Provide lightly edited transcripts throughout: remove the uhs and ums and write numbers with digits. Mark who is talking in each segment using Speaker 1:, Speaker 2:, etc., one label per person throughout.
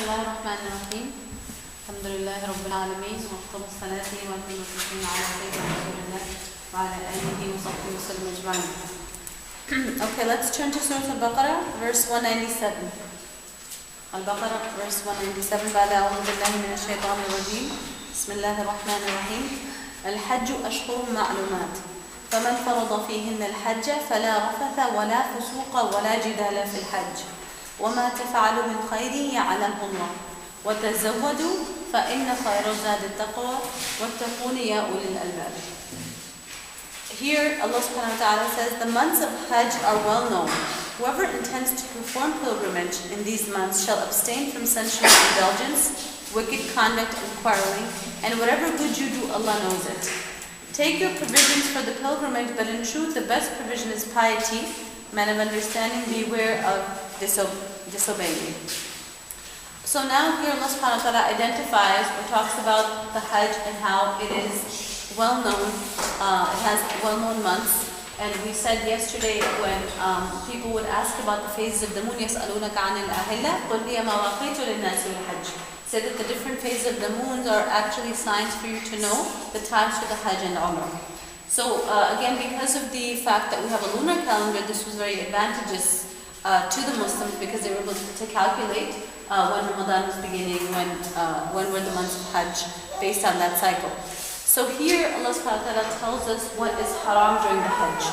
Speaker 1: الله الرحمن الرحيم. الحمد لله رب العالمين وأفضل الصلاة والسلام على سيدنا رسول الله وعلى آله وصحبه وسلم أجمعين. Okay, let's turn to Surah Baqarah, verse 197. Al-Baqarah, verse 197. بعد أعوذ بالله من الشيطان الرجيم. بسم الله الرحمن الرحيم. الحج أشهر معلومات فمن فرض فيهن الحج فلا رفث ولا فسوق ولا جدال في الحج وما تفعلوا من خير يعلمه الله وتزودوا فإن خير الزاد التقوى واتقون يا أولي الألباب. Here Allah subhanahu wa ta'ala says the months of Hajj are well known. Whoever intends to perform pilgrimage in these months shall abstain from sensual indulgence, wicked conduct and quarreling, and whatever good you do, Allah knows it. Take your provisions for the pilgrimage, but in truth the best provision is piety. Men of understanding, beware of disobeying. So now here Allah subhanahu wa ta'ala identifies or talks about the Hajj and how it is well known. It has well-known months. And we said yesterday when people would ask about the phases of the moon, يَسْأَلُونَكَ عَنِ الْأَهِلَّةِ قُلْ هِيَ مَوَاقِيتُ لِلنَّاسِ وَالْحَجِّ. Said that the different phases of the moons are actually signs for you to know the times for the Hajj and Umrah. So again, because of the fact that we have a lunar calendar, this was very advantageous to the Muslims because they were able to calculate when Ramadan was beginning, when were the months of Hajj based on that cycle. So here Allah subhanahu wa ta'ala tells us what is haram during the Hajj.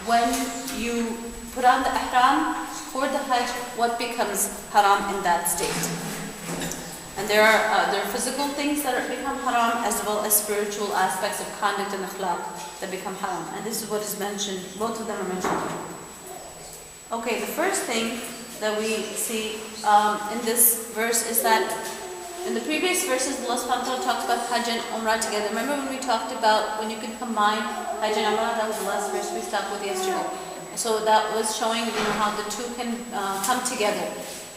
Speaker 1: When you put on the ihram for the Hajj, what becomes haram in that state? And there are physical things that become haram as well as spiritual aspects of conduct and akhlaq that become haram. And this is what is mentioned, both of them are mentioned here. Okay, the first thing that we see in this verse is that in the previous verses, Allah subhanahu wa ta'ala talked about Hajj and Umrah together. Remember when we talked about when you can combine Hajj and Umrah? That was the last verse we stopped with yesterday. So that was showing how the two can come together.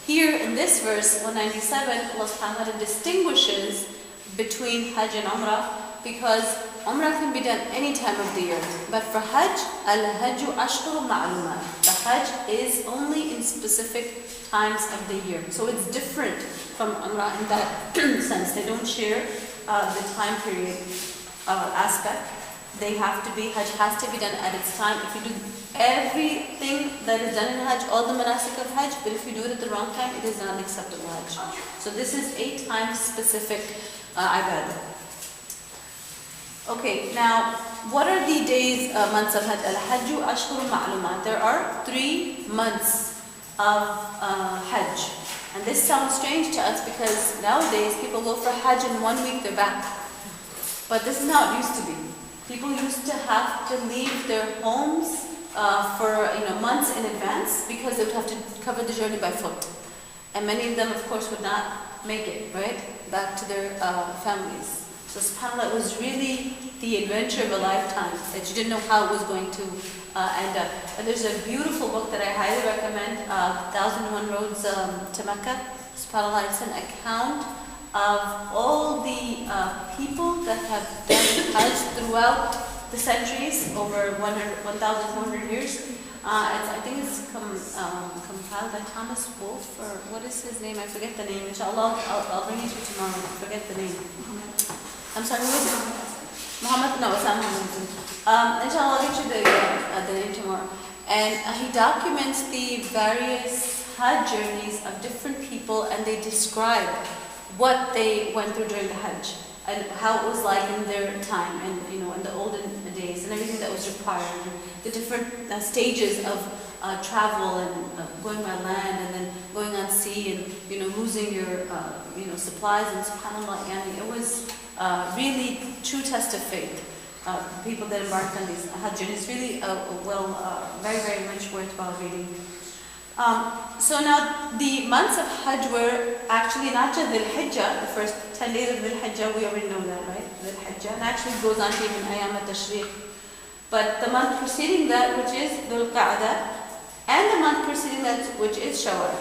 Speaker 1: Here in this verse, 197, Allah subhanahu wa ta'ala distinguishes between Hajj and Umrah because Umrah can be done any time of the year. But for Hajj, al-Hajju ashhuru ma'lumat. The Hajj is only in specific times of the year. So it's different from Umrah in that sense. They don't share the time period aspect. They have to be, Hajj has to be done at its time. If you do everything that is done in Hajj, all the manasik of Hajj, but if you do it at the wrong time, it is not acceptable Hajj. So this is a time-specific ibadah. Okay, now, what are the days, months of Hajj? Al-Hajju ashhuru ma'lumat. There are 3 months of Hajj. And this sounds strange to us because nowadays people go for Hajj in 1 week, they're back. But this is how it used to be. People used to have to leave their homes for months in advance because they would have to cover the journey by foot. And many of them, of course, would not make it, right, back to their families. So subhanAllah, it was really the adventure of a lifetime that you didn't know how it was going to end up. And there's a beautiful book that I highly recommend, 1001 Roads to Mecca. SubhanAllah, it's an account of all the people that have done Hajj throughout the centuries, over 1,400 years. I think it's compiled by Thomas Wolfe, or what is his name? I forget the name. Inshallah, I'll bring it to you tomorrow. I forget the name. I'm sorry, who is it? Muhammad? No, it's not Muhammad. Inshallah, I'll get you the name tomorrow. And he documents the various Hajj journeys of different people, and they describe what they went through during the Hajj and how it was like in their time, and in the olden days, and everything that was required, and the different stages of travel and going by land and then going on sea, and losing your supplies, and subhanAllah, it was really true test of faith. People that embarked on these Hajj journeys, really very, very much worthwhile reading. So now the months of Hajj were actually not just Dhul Hijjah, the first 10 days of Dhul Hijjah, we already know that, right? Dhul Hijjah, and actually goes on to even Ayyam al-Tashriq. But the month preceding that, which is Dhul Qa'dah, and the month preceding that, which is Shawwal.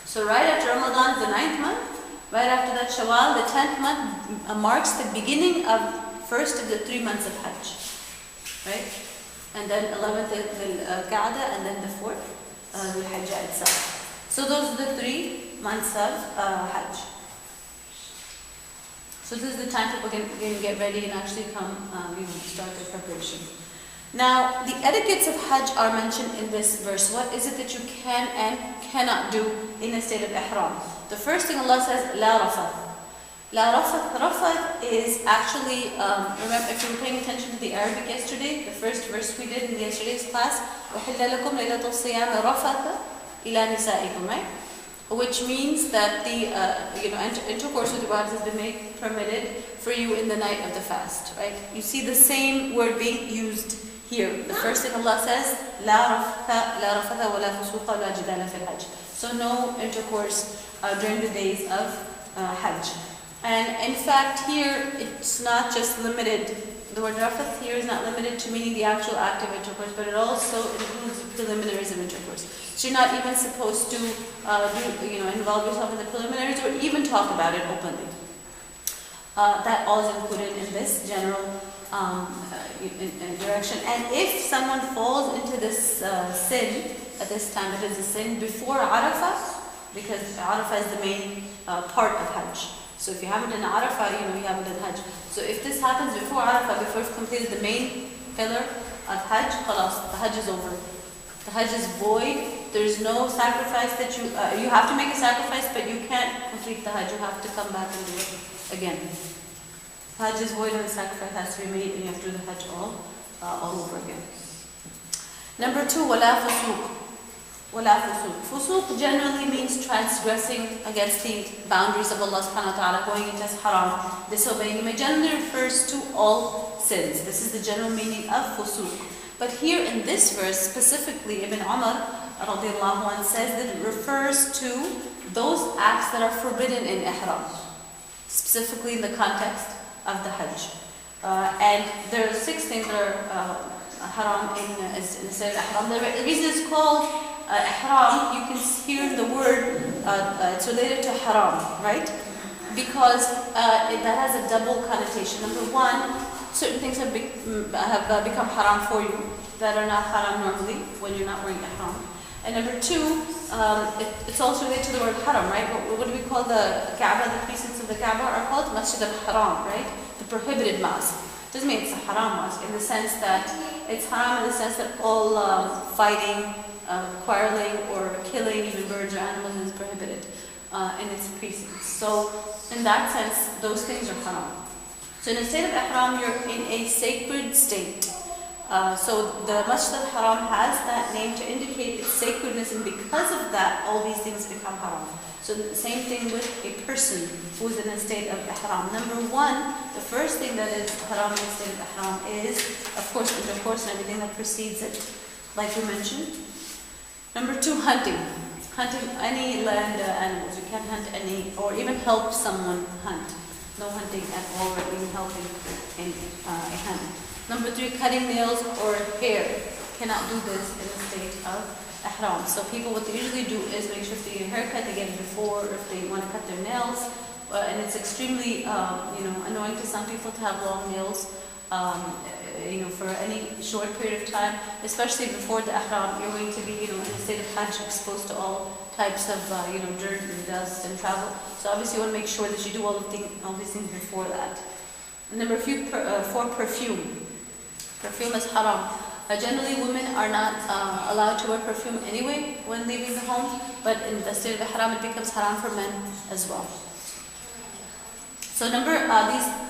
Speaker 1: So right after Ramadan, the 9th month, right after that Shawwal, the 10th month marks the beginning of first of the 3 months of Hajj, right? And then 11th Dhul Qa'dah, and then the 4th Dhul Hijjah itself. So those are the 3 months of Hajj. So this is the time people can get ready and actually come, start their preparation. Now, the etiquettes of Hajj are mentioned in this verse. What is it that you can and cannot do in a state of ihram? The first thing Allah says, La rafath. La rafath. Rafath is actually, remember if you were paying attention to the Arabic yesterday, the first verse we did in yesterday's class, وَحِلَّ لَكُمْ لَيْلَةُ الصِّيَامِ رَفَثَ إِلَى نِسَائِكُمْ, right? Which means that the intercourse with your wives has been made permitted for you in the night of the fast, right? You see the same word being used here. The first thing Allah says, لا رفث ولا فسوق ولا جدال في الحج. So no intercourse during the days of Hajj. And in fact here it's not just limited, the word rafath here is not limited to meaning the actual act of intercourse, but it also includes preliminaries of intercourse. So you're not even supposed to involve yourself in the preliminaries or even talk about it openly. That all is included in this general direction. And if someone falls into this sin at this time, it is a sin before Arafah, because Arafah is the main part of Hajj. So if you haven't done Arafah, you haven't done Hajj. So if this happens before Arafah, before you've completed the main pillar of Hajj, khalas, the Hajj is over. The Hajj is void. There's no sacrifice that you have to make a sacrifice, but you can't complete the Hajj. You have to come back and do it again. Hajj is void and the sacrifice has to be made, and you have to do the Hajj all over again. Number 2, wala fusuq. Wala fusuq. Fusuq generally means transgressing against the boundaries of Allah subhanahu wa ta'ala, going into haram, disobeying Him. It generally refers to all sins. This is the general meaning of fusuq. But here in this verse, specifically, Ibn Umar radiallahu anh says that it refers to those acts that are forbidden in ihram, specifically in the context of the Hajj. And there are 6 things that are haram in the state of ihram. The reason it's called ihram, you can hear the word, it's related to haram, right? Because that has a double connotation. Number 1, certain things have become haram for you that are not haram normally when you're not wearing ihram. And number 2, it's also related to the word haram, right? What do we call the Kaaba? The precincts of the Kaaba are called Masjid al-Haram, right? The prohibited mosque. Doesn't mean it's a haram mosque in the sense that it's haram in the sense that all fighting, quarreling, or killing even birds or animals is prohibited in its precincts. So in that sense, those things are haram. So in a state of ihram, you're in a sacred state. So the Masjid al-Haram has that name to indicate its sacredness, and because of that, all these things become haram. So the same thing with a person who is in a state of ihram. Number 1, the first thing that is haram in a state of ihram is, of course, intercourse and everything that precedes it, like we mentioned. Number 2, hunting. Hunting any land animals. You can't hunt any, or even help someone hunt. No hunting at all, or even helping in a hunt. Number 3, cutting nails or hair. Cannot do this in the state of ihram. So people, what they usually do is make sure if they get a haircut, they get it before, or if they want to cut their nails. And it's extremely, annoying to some people to have long nails, for any short period of time, especially before the ihram. You're going to be, in a state of Hajj, exposed to all types of, dirt and dust and travel. So obviously you want to make sure that you do all these things before that. Number 4, perfume. Perfume is haram. Generally, women are not allowed to wear perfume anyway when leaving the home, but in the state of ihram, it becomes haram for men as well. So these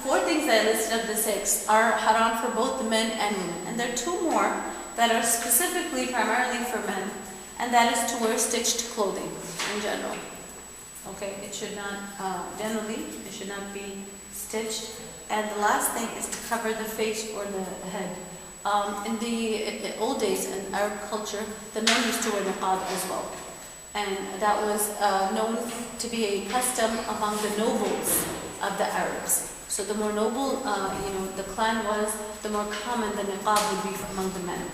Speaker 1: 4 things that I listed of the 6 are haram for both the men and women. And there are 2 more that are specifically, primarily for men, and that is to wear stitched clothing in general. Okay, it should not, generally, it should not be stitched. And the last thing is to cover the face or the head. In the old days in Arab culture, the men used to wear niqab as well. And that was known to be a custom among the nobles of the Arabs. So the more noble, the clan was, the more common the niqab would be among the men.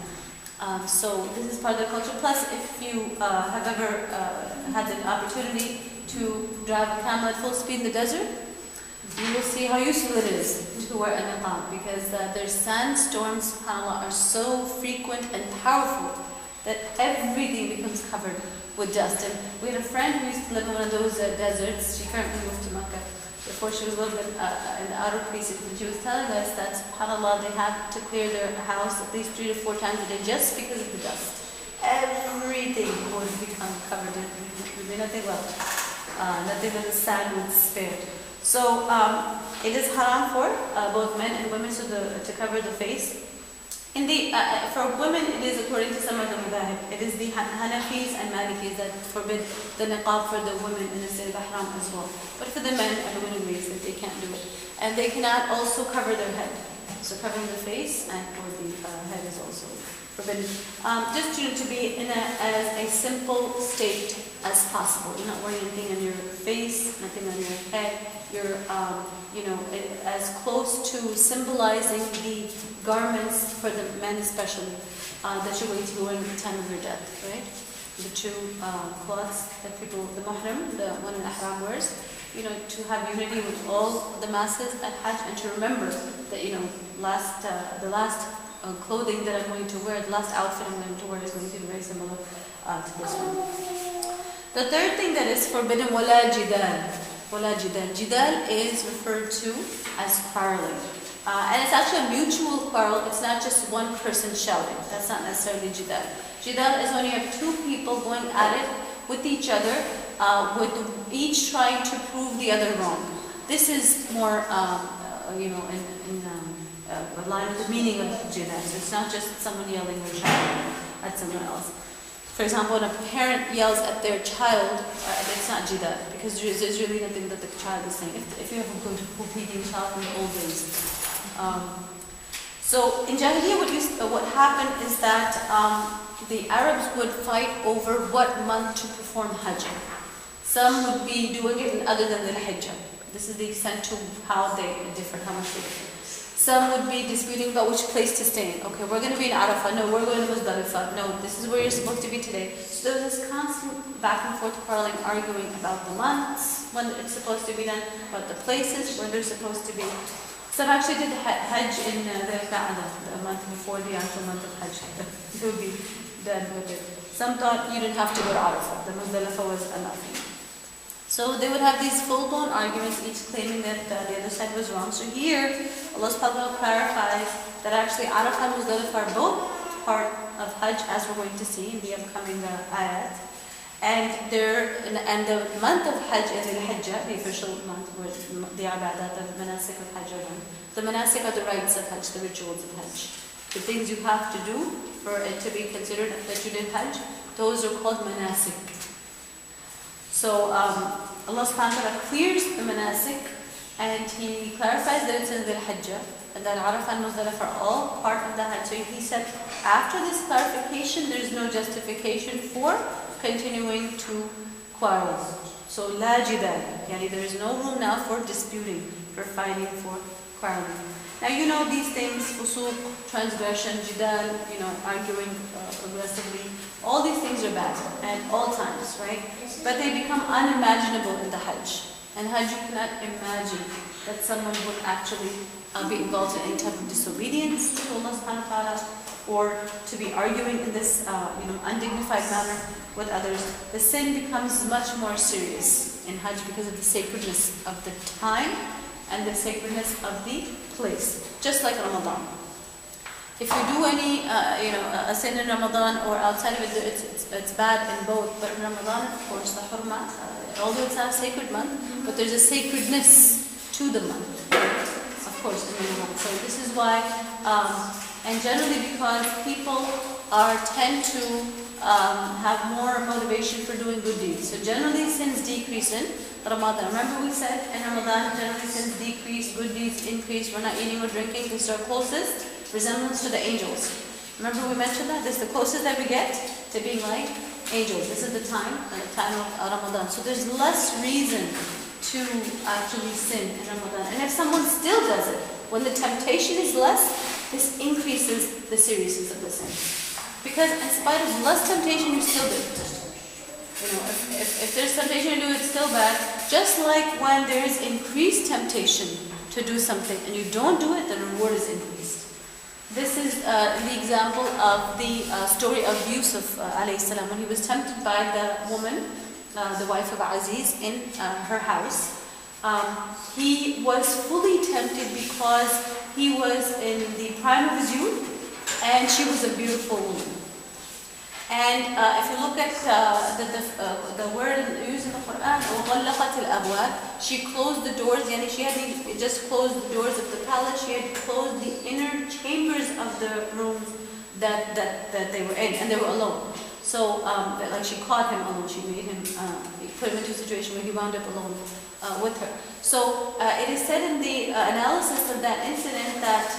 Speaker 1: So this is part of the culture. Plus, if you have ever had the opportunity to drive a camel at full speed in the desert, you will see how useful it is to wear a niqab, because their sandstorms, subhanAllah, are so frequent and powerful that everything becomes covered with dust. And we had a friend who used to live in one of those deserts. She currently moved to Mecca. Before she was living in the outer places, and she was telling us that, subhanAllah, they had to clear their house at least 3 to 4 times a day just because of the dust. Everything would become covered in nothing left. Nothing but the sand would spare. So it is haram for both men and women to cover the face. In the for women, it is according to some of the madhahib. It is the Hanafis and Malikis that forbid the niqab for the women in the state of ihram as well. But for the men, everyone agrees that they can't do it, and they cannot also cover their head. So covering the face and or the head is also forbidden. Just to be in as a simple state as possible. You're not wearing anything on your face, nothing on your head. You're as close to symbolizing the garments for the men especially that you're going to be wearing at the time of your death, right? The 2 cloths that people, the muhrim, the one in ihram wears, to have unity with all the masses at Hajj, and to remember that the last clothing that I'm going to wear, the last outfit I'm going to wear is going to be very similar to this one. The third thing that is forbidden, wala jidal. Wala jidal. Jidal is referred to as quarreling. And it's actually a mutual quarrel. It's not just one person shouting. That's not necessarily jidal. Jidal is when you have 2 people going at it with each other, with each trying to prove the other wrong. This is more, in line with the meaning of jidal. So it's not just someone yelling or shouting at someone else. For example, when a parent yells at their child, it's not jidal, because there's really nothing that the child is saying. If you have a good obedient child from the old days. So in Jahiliyyah, what happened is that the Arabs would fight over what month to perform Hajj. Some would be doing it other than the Hijjah. This is the extent to how they differ, how much they differ. Some would be disputing about which place to stay in. Okay, we're going to be in Arafah. No, we're going to Muzdalifah. No, this is where you're supposed to be today. So there was this constant back and forth quarreling, arguing about the months, when it's supposed to be done, about the places, where they're supposed to be. Some actually did Hajj in the Qa'dah, a month before the actual month of Hajj. They would be done with it. Some thought you didn't have to go to Arafah. The Muzdalifah was enough. So they would have these full-blown arguments, each claiming that the other side was wrong. So here, Allah subhanahu wa ta'ala clarifies that actually Arafah and Muzdalifah are both part of Hajj, as we're going to see in the upcoming ayat. And the month of Hajj is al-Hijjah, the official month where the ibadat, the manasik of Hajj are done. The manasik are the rites of Hajj, the rituals of Hajj. The things you have to do for it to be considered that you did Hajj, those are called manasik. So Allah subhanahu wa ta'ala clears the manasik, and He clarifies that it's in the Hijjah, and that Arafah and Muzdalifah are all part of the Hajj. So He said, after this clarification, there's no justification for continuing to quarrel. So la jidal, yani there is no room now for disputing, for fighting, for quarreling. Now these things, fusuq, transgression, jidal, arguing aggressively, all these things are bad at all times, right? But they become unimaginable in the Hajj. And Hajj, you cannot imagine that someone would actually be involved in any type of disobedience to Allah subhanahu wa ta'ala, or to be arguing in this undignified manner with others. The sin becomes much more serious in Hajj because of the sacredness of the time and the sacredness of the place. Just like Ramadan. If you do any, a sin in Ramadan or outside of it, it's bad in both. But in Ramadan, of course, the hurma, although it's not a sacred month, but there's a sacredness to the month, of course, in Ramadan. So this is why, and generally because people tend to have more motivation for doing good deeds. So generally sins decrease in Ramadan. Remember we said in Ramadan, generally sins decrease, good deeds increase. We're not eating or drinking. This is our closest resemblance to the angels. Remember we mentioned that? This is the closest that we get to being like angels. This is the time of Ramadan. So there's less reason to actually sin in Ramadan. And if someone still does it, when the temptation is less, this increases the seriousness of the sin. Because in spite of less temptation, you still do it. If there's temptation to do it, it's still bad. Just like when there is increased temptation to do something and you don't do it, the reward is increased. This is the example of the story of Yusuf alayhi salam, when he was tempted by the woman, the wife of Aziz, in her house. He was fully tempted because he was in the prime of his youth, and she was a beautiful woman. And if you look at the word used in the Qur'an, وَغَلَّقَتِ الْأَبْوَابِ, she closed the doors, yani she hadn't just closed the doors of the palace, she had closed the inner chambers of the rooms that they were in, and they were alone. So, like she caught him alone, she made him, put him into a situation where he wound up alone with her. So, it is said in the analysis of that incident that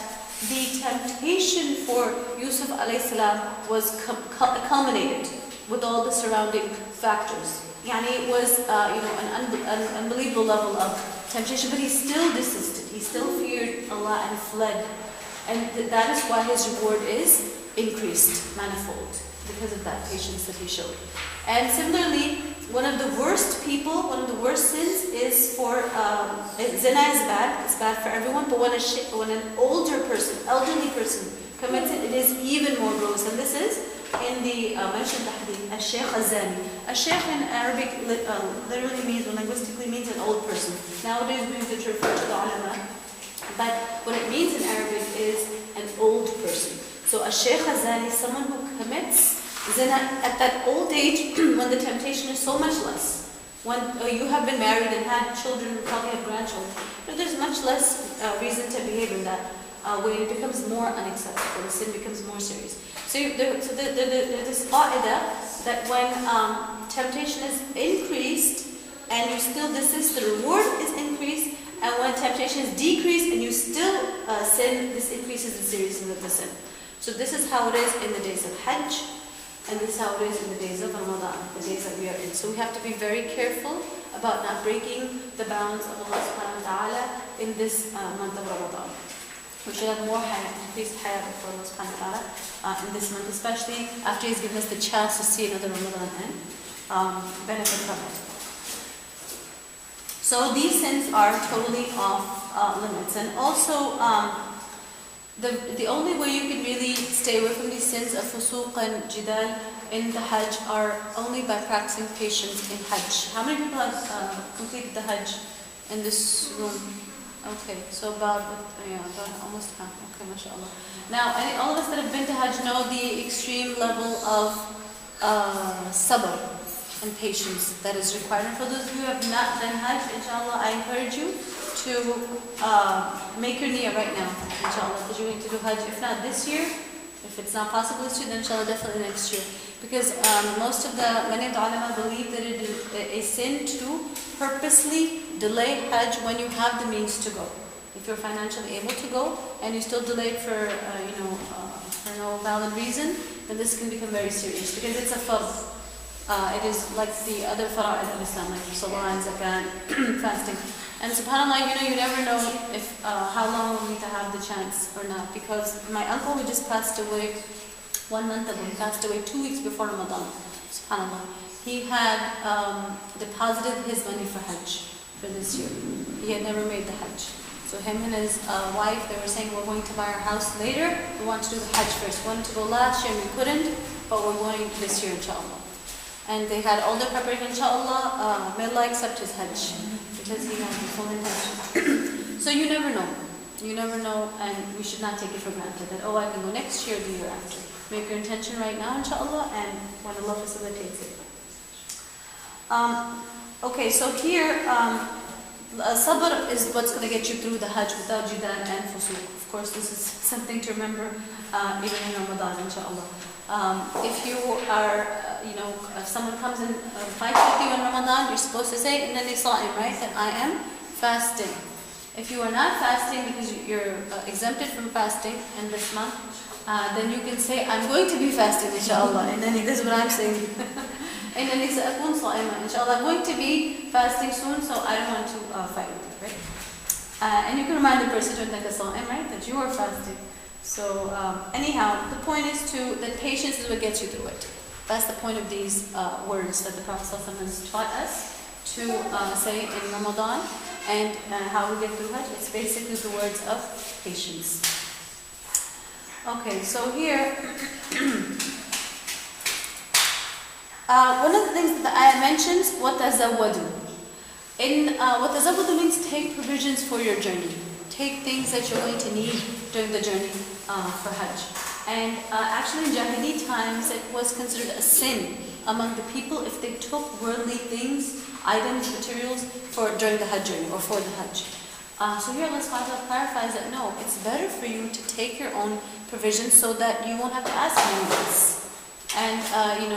Speaker 1: the temptation for Yusuf alayhi salam was culminated with all the surrounding factors. Yani it was, an unbelievable level of temptation, but he still desisted. He still feared Allah and fled. And that is why his reward is increased, manifold, because of that patience that he showed. And similarly, one of the worst sins is for, zina is bad, it's bad for everyone, but when an elderly person commits it, it is even more gross. And this is in the mentioned hadith, al-Shaykh al-Zani. Al-Shaykh in Arabic literally means, or linguistically means an old person. Nowadays we use it to refer to the ulama, but what it means in Arabic is an old person. So al-Shaykh al-Zani is someone who commits zina at that old age when the temptation is so much less. When you have been married and had children, probably have grandchildren, but there's much less reason to behave in that way. It becomes more unacceptable. The sin becomes more serious. So there's this qaida that when temptation is increased and you still desist, the reward is increased. And when temptation is decreased and you still sin, this increases the seriousness of the sin. So this is how it is in the days of Hajj. And this is how it is in the days of Ramadan, the days that we are in. So we have to be very careful about not breaking the bounds of Allah subhanahu wa ta'ala in this month of Ramadan. We should have more haya, increased haya for Allah subhanahu wa ta'ala in this month, especially after He's given us the chance to see another Ramadan and benefit from it. So these sins are totally off limits. And also, the only way you can really stay away from these sins of fusuq and jidal in the Hajj are only by practicing patience in Hajj. How many people have completed the Hajj in this room? Okay, so about almost half. Okay, mashallah. Now, all of us that have been to Hajj know the extreme level of sabr and patience that is required. And for those of you who have not done Hajj, inshallah, I encourage you to make your niyyah right now, inshallah, that you're going to do Hajj. If not this year, if it's not possible this year, then inshallah definitely next year. Because many of the ulama believe that it is a sin to purposely delay Hajj when you have the means to go. If you're financially able to go and you still delay it for no valid reason, then this can become very serious because it's a fard. It is like the other fara'id of Islam, like salah and zakat, fasting. And subhanAllah, you never know if how long we'll need to have the chance or not. Because my uncle who just passed away 1 month ago, he passed away 2 weeks before Ramadan. SubhanAllah. He had deposited his money for Hajj for this year. He had never made the Hajj. So him and his wife, they were saying, we're going to buy our house later. We want to do the Hajj first. We wanted to go last year and we couldn't, but we're going this year, inshallah. And they had all their preparation, inshallah. May Allah accept his Hajj, because he had the full intention. So you never know. You never know, and we should not take it for granted that, I can go next year or the year after. Make your intention right now, inshallah, and when Allah facilitates it. Okay, so here, sabr is what's going to get you through the Hajj without jidal and fusuq. Of course, this is something to remember even in Ramadan, inshallah. If you are, if someone comes and fights with you in Ramadan, you're supposed to say, "Innani sa'im," right? That I am fasting. If you are not fasting because you're exempted from fasting in this month, then you can say, "I'm going to be fasting, inshallah." And then this is what I'm saying. "Innani sa'akun sa'ima," inshallah. I'm going to be fasting soon, so I don't want to fight with you, right? And you can remind the person right, that you are fasting. So anyhow, the point is that patience is what gets you through it. That's the point of these words that the Prophet ﷺ has taught us to say in Ramadan, and how we get through Hajj. It's basically the words of patience. Okay, so here, one of the things that the ayah mentions, وَتَزَوَّدُوا. وَتَزَوَّدُوا means take provisions for your journey. Take things that you're going to need during the journey for Hajj. And actually in Jahili times, it was considered a sin among the people if they took worldly things, items, materials during the Hajj journey or for the Hajj. So here Allah subhanahu wa ta'ala clarifies that no, it's better for you to take your own provisions so that you won't have to ask anyone else. And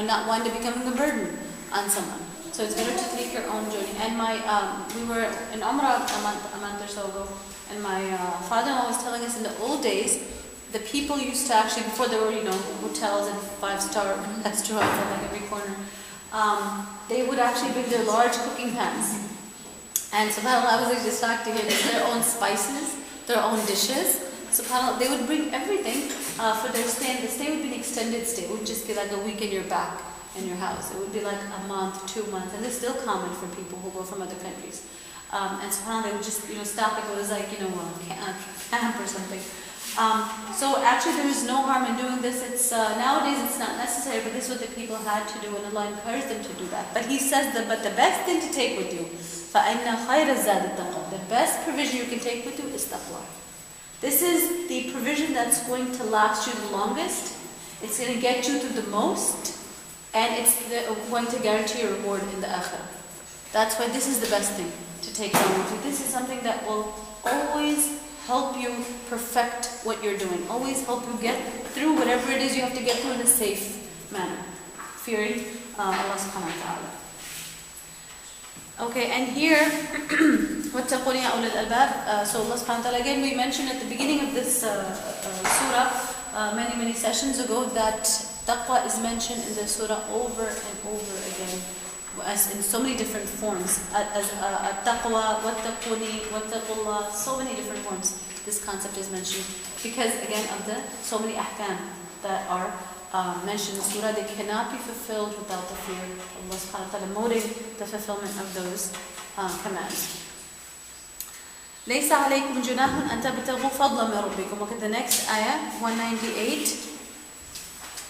Speaker 1: not want to become a burden on someone. So it's better to take your own journey. And we were in Umrah a month or so ago, and my father-in-law was telling us in the old days, the people used to actually, before there were hotels and 5-star restaurants on like every corner, they would actually bring their large cooking pans. And subhanAllah, I was like just shocked to hear this, their own spices, their own dishes. SubhanAllah, they would bring everything for their stay, and the stay would be an extended stay. It would just be like a week and you're back in your house. It would be like a month, 2 months, and it's still common for people who go from other countries. And SubhanAllah, they would just stop and go, it was like a camp or something. So actually there is no harm in doing this. It's nowadays it's not necessary, but this is what the people had to do, and Allah encouraged them to do that. But He says that, but the best thing to take with you, فَإِنَّ خَيْرَ الزَّادِ التَّقْوَى. The best provision you can take with you is taqwa. This is the provision that's going to last you the longest. It's going to get you through the most, and it's going to guarantee your reward in the akhirah. That's why this is the best thing to take along with you. This is something that will always help you perfect what you're doing. Always help you get through whatever it is you have to get through in a safe manner. Fearing Allah subhanahu wa ta'ala. Okay, and here, وَاتَّقُونِ يَا أُولِي الْأَلْبَابِ. So Allah subhanahu wa ta'ala, again we mentioned at the beginning of this surah, many sessions ago, that taqwa is mentioned in the surah over and over again, as in so many different forms, as taqwa, wattaquni, wattaqullah, so many different forms this concept is mentioned, because again of the so many ahkam that are mentioned in the surah. They cannot be fulfilled without the fear of Allah subhanahu wa ta'ala, molding the fulfillment of those commands. لَيْسَ عَلَيْكُمْ جُنَاحٌ أَن تَبْتَغُوا فَضْلًا مِنْ رَبِّكُمْ. Look at the next ayah, 198.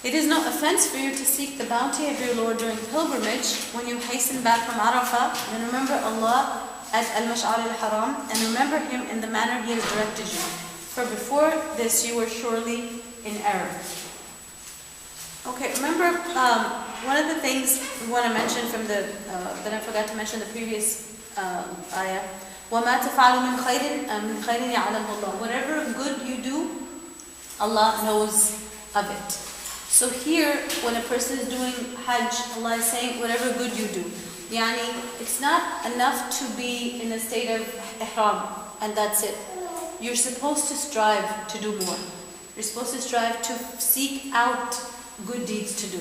Speaker 1: It is no offense for you to seek the bounty of your Lord during pilgrimage when you hasten back from Arafah, and remember Allah at Al-Mash'ar al-Haram, and remember Him in the manner He has directed you. For before this you were surely in error. Okay, remember one of the things we want to mention from that I forgot to mention in the previous ayah, وَمَا تَفْعَلُوا مِنْ خَيْرٍ يَعْلَمُهُ اللَّهُ. Whatever good you do, Allah knows of it. So here, when a person is doing Hajj, Allah is saying, whatever good you do. Yani, it's not enough to be in a state of ihram, and that's it. You're supposed to strive to do more. You're supposed to strive to seek out good deeds to do.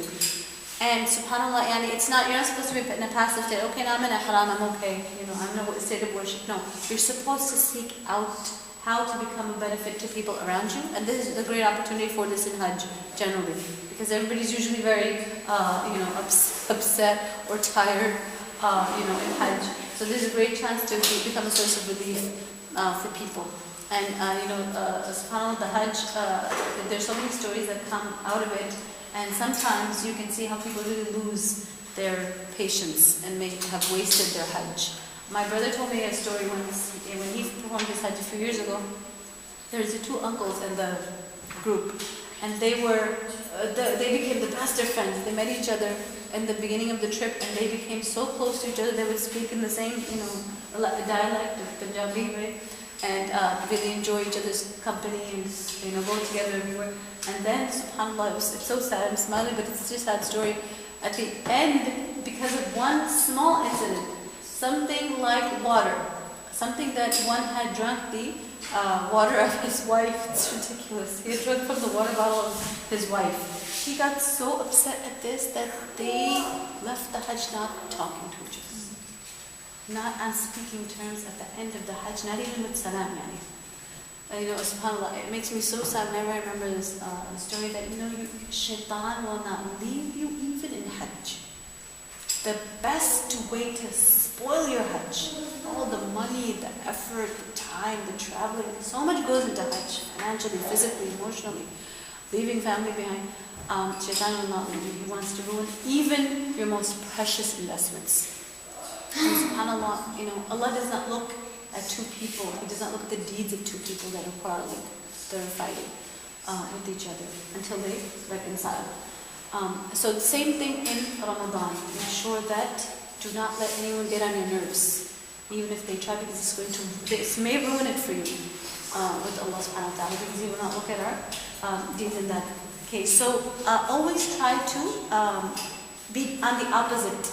Speaker 1: And subhanAllah, yani, it's not, you're not supposed to be in a passive state. Okay, now I'm in ihram, I'm okay. I'm in a state of worship. No, you're supposed to seek out how to become a benefit to people around you, and this is a great opportunity for this in Hajj generally, because everybody's usually very upset or tired in Hajj, so this is a great chance to become a source of relief for people. And subhanAllah, the Hajj, there's so many stories that come out of it, and sometimes you can see how people really lose their patience and may have wasted their Hajj. My brother told me a story once, when he performed his Hajj a few years ago. There's the two uncles in the group, and they became the best of friends. They met each other in the beginning of the trip, and they became so close to each other. They would speak in the same, dialect of Punjabi, right? And really enjoy each other's company and go together everywhere. And then, subhanAllah, it's so sad. I'm smiling, but it's just a sad story. At the end, because of one small incident, something like water, something that one had drunk the water of his wife. It's ridiculous. He had drunk from the water bottle of his wife. He got so upset at this that they left the Hajj not talking to each other, not on speaking terms at the end of the Hajj, not even with salam. SubhanAllah, it makes me so sad whenever I remember this story that shaitan will not leave you even in Hajj. The best way to spoil your Hajj, all the money, the effort, the time, the traveling, so much goes into Hajj, financially, physically, emotionally. leaving family behind. Shaitan will not leave you. He wants to ruin even your most precious investments. And subhanAllah, Allah does not look at two people. He does not look at the deeds of two people that are quarreling, that are fighting with each other until they reconcile. So the same thing in Ramadan. Make sure that do not let anyone get on your nerves, even if they try, because this may ruin it for you with Allah subhanahu wa ta'ala, because He will not look at our deeds in that case. So always try to be on the opposite,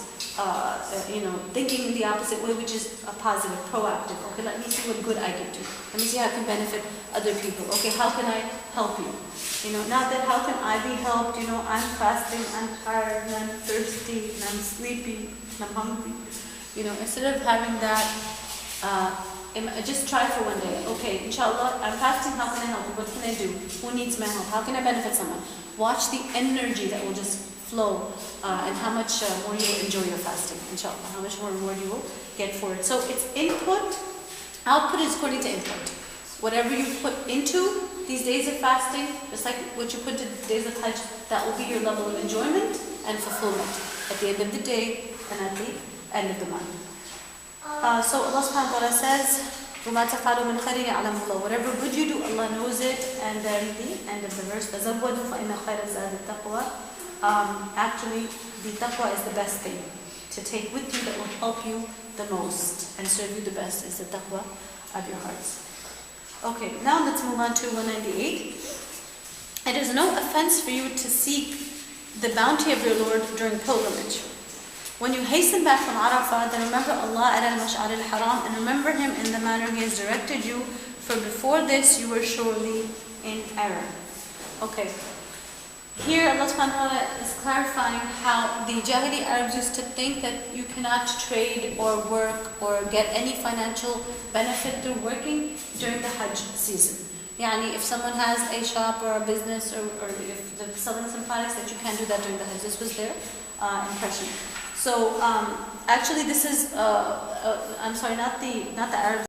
Speaker 1: thinking in the opposite way, which is a positive, proactive. Okay, let me see what good I can do. Let me see how I can benefit other people. Okay, how can I help you? Not that how can I be helped, I'm fasting, I'm tired, and I'm thirsty, and I'm sleepy, and I'm hungry. Instead of having that, just try for one day. Okay, inshallah, I'm fasting, how can I help you? What can I do? Who needs my help? How can I benefit someone? Watch the energy that will just flow, and how much more you will enjoy your fasting, inshallah, how much more reward you will get for it. So it's input, output is according to input. Whatever you put into these days of fasting, just like what you put into the days of Hajj, that will be your level of enjoyment and fulfillment at the end of the day and at the end of the month. So Allah subhanahu wa ta'ala says, وَمَا تَفْعَلُوا مِنْ خَيْرٍ يَعْلَمُهُ اللَّهُ. Whatever good you do, Allah knows it. And then the end of the verse, تَزَوَّدُوا فَإِنَّ خَيْرَ الزَّادِ التَّقْوَى. Actually, the taqwa is the best thing to take with you that will help you the most and serve you the best, is the taqwa of your hearts. Okay, now let's move on to 198. It is no offense for you to seek the bounty of your Lord during pilgrimage. When you hasten back from Arafah, then remember Allah at al-Mash'ar al-Haram and remember Him in the manner He has directed you, for before this you were surely in error. Okay. Here Allah subhanahu wa ta'ala is clarifying how the Jahili Arabs used to think that you cannot trade or work or get any financial benefit through working during the Hajj season. Yani if someone has a shop or a business or if they're selling some products, that you can't do that during the Hajj. This was their impression. So actually this is, I'm sorry, not the Arabs.